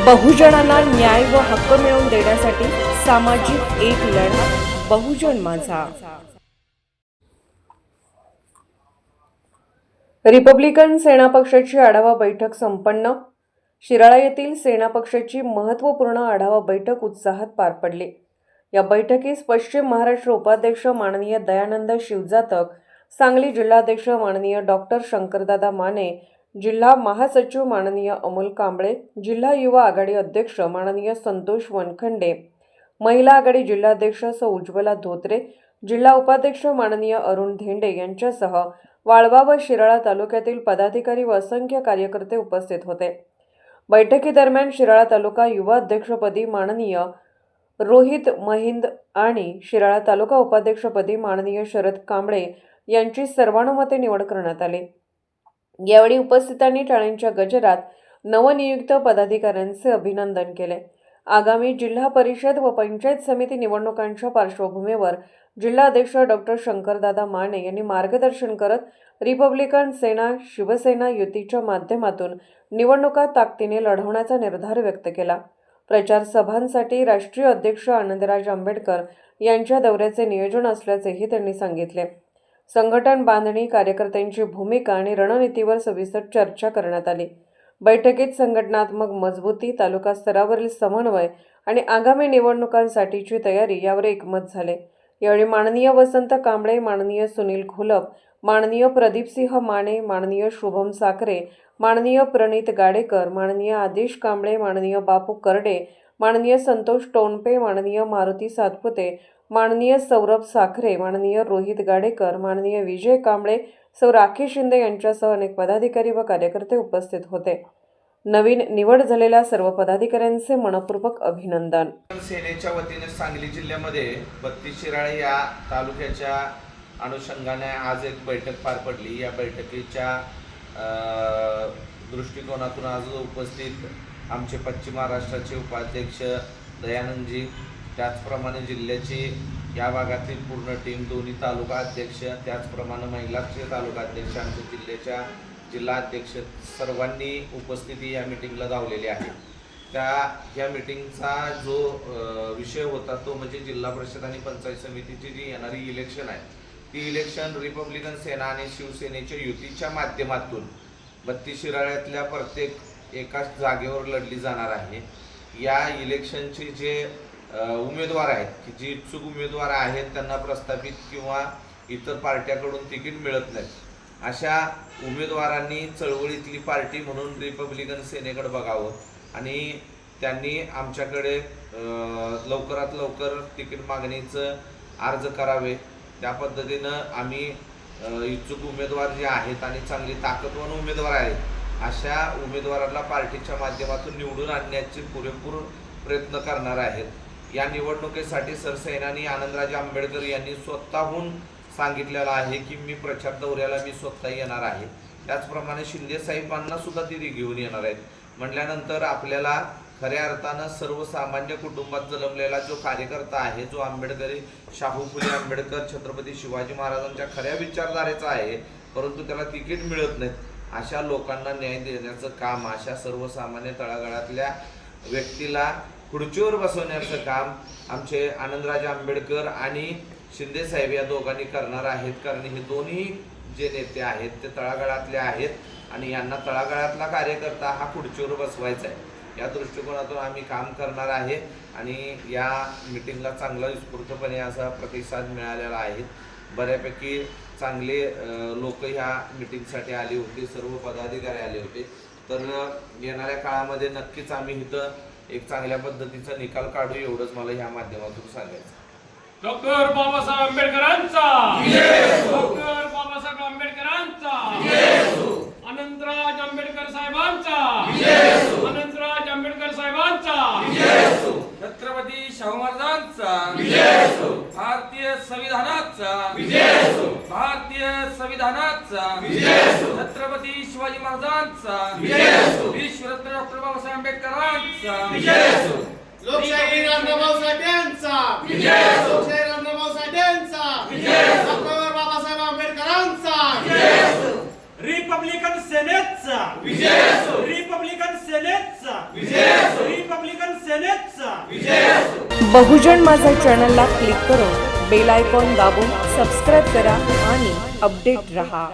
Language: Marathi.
बहुजनांना न्याय व हक्क मिळवून देण्यासाठी सामाजिक एक लढा बहुजन माझा। रिपब्लिकन सेना पक्षाची आढावा बैठक संपन्न। शिराळा येथील सेना पक्षाची महत्त्वपूर्ण आढावा बैठक उत्साहात पार पडली। या बैठकीस पश्चिम महाराष्ट्र उपाध्यक्ष माननीय दयानंद शिवजातक, सांगली जिल्हाध्यक्ष माननीय डॉक्टर शंकरदादा माने, जिल्हा महासचिव माननीय अमोल कांबळे, जिल्हा युवा आघाडी अध्यक्ष माननीय संतोष वनखंडे, महिला आघाडी जिल्हाध्यक्ष सौ उज्ज्वला धोत्रे, जिल्हा उपाध्यक्ष माननीय अरुण धेंडे यांच्यासह वाळवा व शिराळा तालुक्यातील पदाधिकारी व असंख्य कार्यकर्ते उपस्थित होते। बैठकीदरम्यान शिराळा तालुका युवा अध्यक्षपदी माननीय रोहित महिंद आणि शिराळा तालुका उपाध्यक्षपदी माननीय शरद कांबळे यांची सर्वानुमते निवड करण्यात आली। यावेळी उपस्थितांनी टाळ्यांच्या गजरात नवनियुक्त पदाधिकाऱ्यांचे अभिनंदन केले। आगामी जिल्हा परिषद व पंचायत समिती निवडणुकांच्या पार्श्वभूमीवर जिल्हाध्यक्ष डॉक्टर शंकरदादा माने यांनी मार्गदर्शन करत रिपब्लिकन सेना शिवसेना युतीच्या माध्यमातून निवडणुका ताकदीने लढवण्याचा निर्धार व्यक्त केला। प्रचार सभांसाठी राष्ट्रीय अध्यक्ष आनंदराज आंबेडकर यांच्या दौऱ्याचे नियोजन असल्याचेही त्यांनी सांगितले। संघटन बांधणी, कार्यकर्त्यांची भूमिका आणि रणनीतीवर सविस्तर चर्चा करण्यात आली। बैठकीत संघटनात्मक मजबूती, तालुका स्तरावरील समन्वय आणि आगामी निवडणुकांसाठीची तयारी यावर एकमत झाले। यावेळी माननीय वसंत कांबळे, माननीय सुनील घोलप, माननीय प्रदीपसिंह माने, माननीय शुभम साखरे, माननीय प्रणित गाडेकर, माननीय आदेश कांबळे, माननीय बापू करडे, माननीय संतोष टोणपे, माननीय मारुती सातपुते, माननीय सौरभ साखरे, माननीय रोहित गाडेकर, माननीय विजय कांबळे, सौ राखी शिंदे यांच्यासह अनेक पदाधिकारी व कार्यकर्ते उपस्थित होते। नवीन निवड झालेल्या सर्व पदाधिकाऱ्यांचे मनपूर्वक अभिनंदन। सेनेच्या वतीने सांगली जिल्ह्यामध्ये 32 शिराळा या तालुक्याच्या अनुषंगाने आज एक बैठक पार पडली। या बैठकीच्या दृष्टिकोनातून आज उपस्थित आमचे पश्चिम महाराष्ट्राचे उपाध्यक्ष दयानंदजी, त्याचप्रमाणे जिल्ह्याची या भागातील पूर्ण टीम, दोन्ही तालुका अध्यक्ष, त्याचप्रमाणे महिलाचे तालुका अध्यक्ष, आमच्या जिल्ह्याच्या जिल्हा अध्यक्ष सर्वांनी उपस्थिती या मीटिंगला लावलेली आहे। या मीटिंगचा जो विषय होता तो म्हणजे जिल्हा परिषद आणि पंचायत समितीची जी येणारी इलेक्शन आहे, ती इलेक्शन रिपब्लिकन सेना आणि शिवसेनेच्या युतीच्या माध्यमातून 32 शिराळ्यातल्या प्रत्येक एकाच जागेवर लढली जाणार आहे। या इलेक्शनचे जे उमेदवार आहेत, की जी इच्छुक उमेदवार आहेत, त्यांना प्रस्थापित किंवा इतर पार्ट्याकडून तिकीट मिळत नाही, अशा उमेदवारांनी चळवळीतली पार्टी म्हणून रिपब्लिकन सेनेकडे बघावं आणि त्यांनी आमच्याकडे लवकरात लवकर तिकीट मागणीचं अर्ज करावे। त्या पद्धतीनं आम्ही इच्छुक उमेदवार जे आहेत आणि चांगली ताकदवान उमेदवार आहेत, अशा उमेदवारांना पार्टीच्या माध्यमातून निवडून आणण्याचे पुरेपूर प्रयत्न करणार आहेत। या निवडणुकीसाठी सरसेनानी आनंदराज आंबेडकर यांनी स्वतःहून सांगितलेलं आहे की मी प्रचार दौऱ्याला मी स्वतः येणार आहे। त्याचप्रमाणे शिंदे साहेबांना सुद्धा ते घेऊन येणार आहेत। म्हटल्यानंतर आपल्याला खऱ्या अर्थानं सर्वसामान्य कुटुंबात जन्मलेला जो कार्यकर्ता आहे, जो आंबेडकरी शाहू फुले आंबेडकर छत्रपती शिवाजी महाराजांच्या खऱ्या विचारधारेचा आहे, परंतु त्याला तिकीट मिळत नाही, अशा लोकांना न्याय देण्याचं काम, अशा सर्वसामान्य तळागाळातल्या व्यक्तीला खुर्चीवर बसवण्याचं काम आमचे आनंदराज आंबेडकर आणि शिंदे साहेब या दोघांनी करणार आहेत। कारण हे दोन्ही जे नेते आहेत ते तळागाळातले आहेत आणि यांना तळागाळातला कार्यकर्ता हा खुर्चीवर बसवायचा आहे। या दृष्टिकोनातून आम्ही काम करणार आहे आणि या मीटिंगला चांगला उत्स्फूर्तपणे असा प्रतिसाद मिळालेला आहे। बऱ्यापैकी चांगले लोक ह्या मीटिंगसाठी आले होते, सर्व पदाधिकारी आले होते। तर येणाऱ्या काळामध्ये नक्कीच आम्ही इथं एक चांगल्या पद्धतीचा निकाल काढू, एवढंच मला ह्या माध्यमातून सांगायचं। डॉक्टर बाबासाहेब आंबेडकरांचा, डॉक्टर बाबासाहेब आंबेडकरांचा, अनंतराज आंबेडकर साहेबांचा, अनंतराज आंबेडकर साहेबांचा, छत्रपती शाहू महाराजांचा, भारतीय संविधानाचा, भारतीय संविधानाचा, छत्रपती शिवाजी महाराजांचा, विश्वरत्न डॉक्टर बाबासाहेब आंबेडकरांचा, लोकशाही रामराव साहेबांचा विजय, लोकशाही रामराव साहेबांचा विजय, डॉक्टर बाबासाहेब आंबेडकरांचा विजय, रिपब्लिकन सेनेचा विजय, रिपब्लिकन सेनेचा विजय, बहुजन माझा चॅनलला क्लिक करून बेल आयकॉन दाबून सबस्क्राईब करा आणि अपडेट रहा.